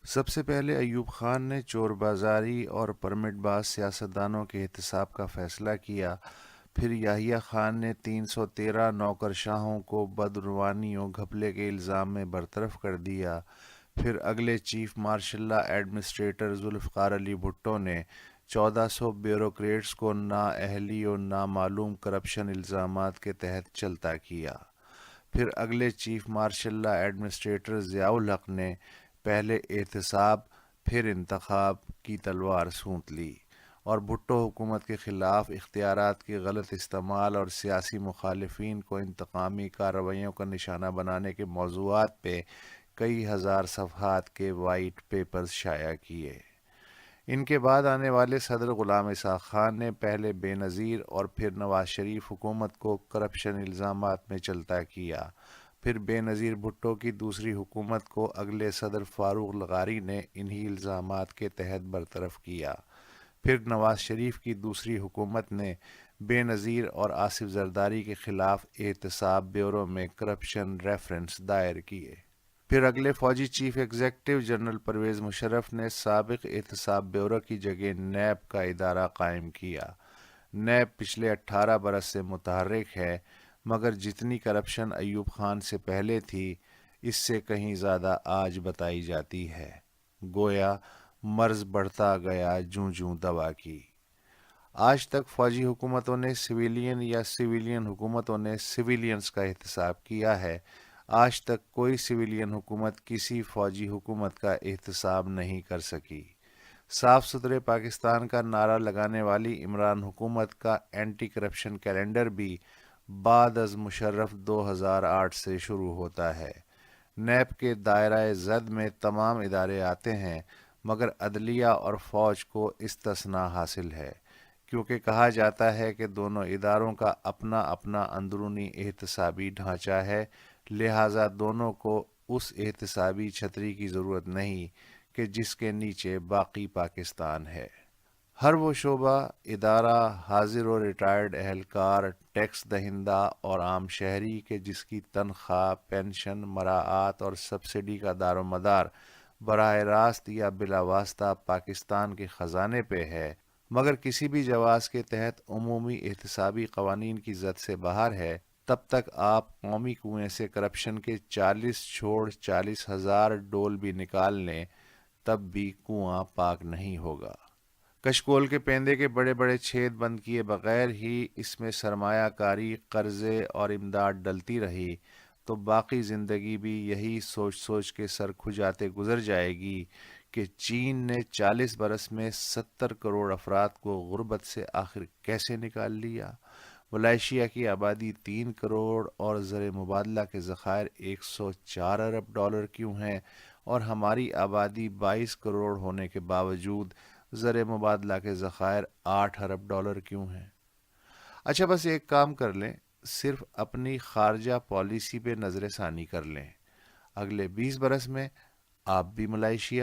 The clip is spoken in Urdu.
سب سے پہلے ایوب خان نے چور بازاری اور پرمٹ باز سیاستدانوں کے احتساب کا فیصلہ کیا۔ پھر یحییٰ خان نے 313 نوکر شاہوں کو بدعنوانی و گھپلے کے الزام میں برطرف کر دیا۔ پھر اگلے chief marshal administrator Zulfiqar Ali Bhutto نے 1400 بیوروکریٹس کو نااہلی و نامعلوم کرپشن الزامات کے تحت چلتا کیا۔ پھر اگلے چیف مارشل ایڈمنسٹریٹر ضیاء الحق نے پہلے احتساب پھر انتخاب کی تلوار سونت لی اور بھٹو حکومت کے خلاف اختیارات کے غلط استعمال اور سیاسی مخالفین کو انتقامی کارروائیوں کا نشانہ بنانے کے موضوعات پہ کئی ہزار صفحات کے وائٹ پیپرز شائع کیے۔ ان کے بعد آنے والے صدر غلام اسحاق خان نے پہلے بے نظیر اور پھر نواز شریف حکومت کو کرپشن الزامات میں چلتا کیا۔ پھر بے نظیر بھٹو کی دوسری حکومت کو اگلے صدر فاروق لغاری نے انہی الزامات کے تحت برطرف کیا۔ پھر نواز شریف کی دوسری حکومت نے بے نظیر اور آصف زرداری کے خلاف احتساب بیورو میں کرپشن ریفرنس دائر کیے۔ پھر اگلے فوجی chief executive general Pervez Musharraf نے سابق احتساب بیورو کی جگہ نیب کا ادارہ قائم کیا۔ نیب پچھلے 18 برس سے متحرک ہے، مگر جتنی کرپشن ایوب خان سے پہلے تھی اس سے کہیں زیادہ آج بتائی جاتی ہے۔ گویا مرض بڑھتا گیا جوں جوں دوا کی۔ آج تک فوجی حکومتوں نے سویلین یا سویلین حکومتوں نے سویلینز کا احتساب کیا ہے۔ آج تک کوئی سویلین حکومت کسی فوجی حکومت کا احتساب نہیں کر سکی۔ صاف ستھرے پاکستان کا نعرہ لگانے والی عمران حکومت کا اینٹی کرپشن کیلنڈر بھی بعد از مشرف 2008 سے شروع ہوتا ہے۔ نیب کے دائرہ زد میں تمام ادارے آتے ہیں، مگر عدلیہ اور فوج کو استثناء حاصل ہے، کیونکہ کہا جاتا ہے کہ دونوں اداروں کا اپنا اپنا اندرونی احتسابی ڈھانچہ ہے، لہٰذا دونوں کو اس احتسابی چھتری کی ضرورت نہیں کہ جس کے نیچے باقی پاکستان ہے۔ ہر وہ شعبہ، ادارہ، حاضر و ریٹائرڈ اہلکار، ٹیکس دہندہ اور عام شہری کہ جس کی تنخواہ، پینشن، مراعات اور سبسڈی کا دار و مدار براہ راست یا بلا واسطہ پاکستان کے خزانے پہ ہے، مگر کسی بھی جواز کے تحت عمومی احتسابی قوانین کی زد سے باہر ہے، تب تک آپ قومی کنویں سے کرپشن کے 40,000 ڈول بھی نکال لیں تب بھی کنواں پاک نہیں ہوگا۔ کشکول کے پیندے کے بڑے بڑے چھید بند کیے بغیر ہی اس میں سرمایہ کاری، قرضے اور امداد ڈلتی رہی تو باقی زندگی بھی یہی سوچ سوچ کے سر کھجاتے گزر جائے گی کہ چین نے 40 برس میں 70 کروڑ افراد کو غربت سے آخر کیسے نکال لیا، ملائیشیا کی آبادی 3 کروڑ اور زر مبادلہ کے ذخائر 104 ارب ڈالر کیوں ہیں، اور ہماری آبادی 22 کروڑ ہونے کے باوجود زر مبادلہ کے ذخائر 8 ارب ڈالر کیوں ہیں۔ اچھا، بس ایک کام کر لیں، صرف اپنی خارجہ پالیسی پہ نظر ثانی کر لیں۔ اگلے 20 برس میں آپ بھی ملائیشیا